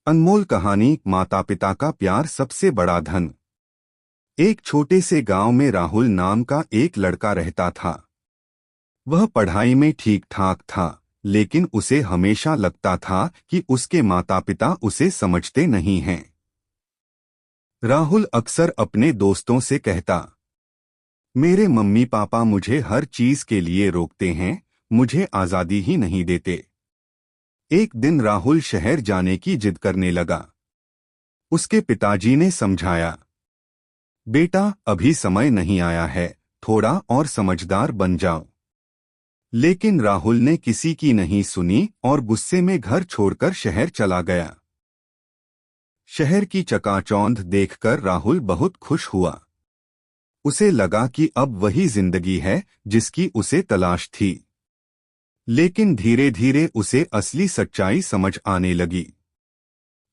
अनमोल कहानी माता पिता का प्यार सबसे बड़ा धन। एक छोटे से गांव में राहुल नाम का एक लड़का रहता था। वह पढ़ाई में ठीक ठाक था, लेकिन उसे हमेशा लगता था कि उसके माता पिता उसे समझते नहीं हैं। राहुल अक्सर अपने दोस्तों से कहता, मेरे मम्मी पापा मुझे हर चीज के लिए रोकते हैं, मुझे आजादी ही नहीं देते। एक दिन राहुल शहर जाने की जिद करने लगा। उसके पिताजी ने समझाया, बेटा अभी समय नहीं आया है, थोड़ा और समझदार बन जाओ। लेकिन राहुल ने किसी की नहीं सुनी और गुस्से में घर छोड़कर शहर चला गया। शहर की चकाचौंध देखकर राहुल बहुत खुश हुआ। उसे लगा कि अब वही जिंदगी है जिसकी उसे तलाश थी। लेकिन धीरे धीरे उसे असली सच्चाई समझ आने लगी।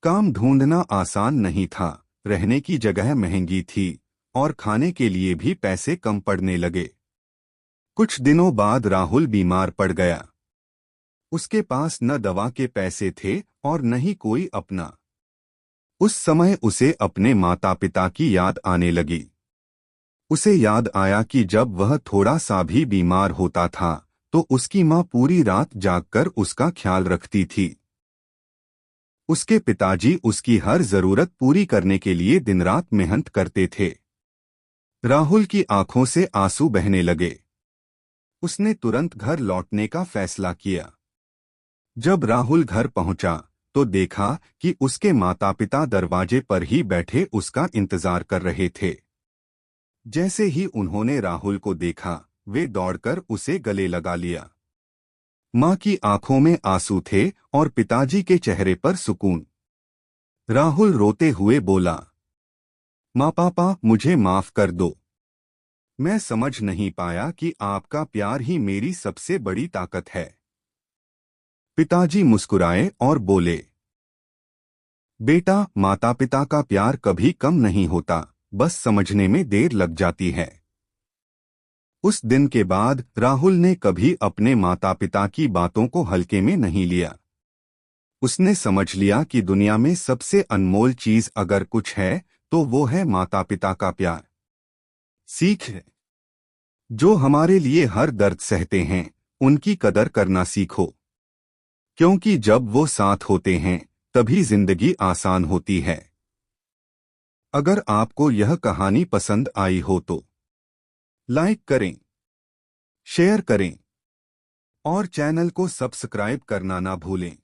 काम ढूंढना आसान नहीं था, रहने की जगह महंगी थी और खाने के लिए भी पैसे कम पड़ने लगे। कुछ दिनों बाद राहुल बीमार पड़ गया। उसके पास न दवा के पैसे थे और न ही कोई अपना। उस समय उसे अपने माता पिता की याद आने लगी। उसे याद आया कि जब वह थोड़ा सा भी बीमार होता था तो उसकी माँ पूरी रात जागकर उसका ख्याल रखती थी। उसके पिताजी उसकी हर जरूरत पूरी करने के लिए दिन रात मेहनत करते थे। राहुल की आंखों से आंसू बहने लगे। उसने तुरंत घर लौटने का फैसला किया। जब राहुल घर पहुंचा तो देखा कि उसके माता पिता दरवाजे पर ही बैठे उसका इंतजार कर रहे थे। जैसे ही उन्होंने राहुल को देखा, वे दौड़कर उसे गले लगा लिया। माँ की आंखों में आंसू थे और पिताजी के चेहरे पर सुकून। राहुल रोते हुए बोला, माँ पापा मुझे माफ कर दो। मैं समझ नहीं पाया कि आपका प्यार ही मेरी सबसे बड़ी ताकत है। पिताजी मुस्कुराए और बोले, बेटा माता पिता का प्यार कभी कम नहीं होता, बस समझने में देर लग जाती है। उस दिन के बाद राहुल ने कभी अपने माता पिता की बातों को हल्के में नहीं लिया। उसने समझ लिया कि दुनिया में सबसे अनमोल चीज अगर कुछ है तो वो है माता पिता का प्यार। सीख है, जो हमारे लिए हर दर्द सहते हैं, उनकी कदर करना सीखो, क्योंकि जब वो साथ होते हैं तभी जिंदगी आसान होती है। अगर आपको यह कहानी पसंद आई हो तो लाइक करें, शेयर करें और चैनल को सब्सक्राइब करना ना भूलें।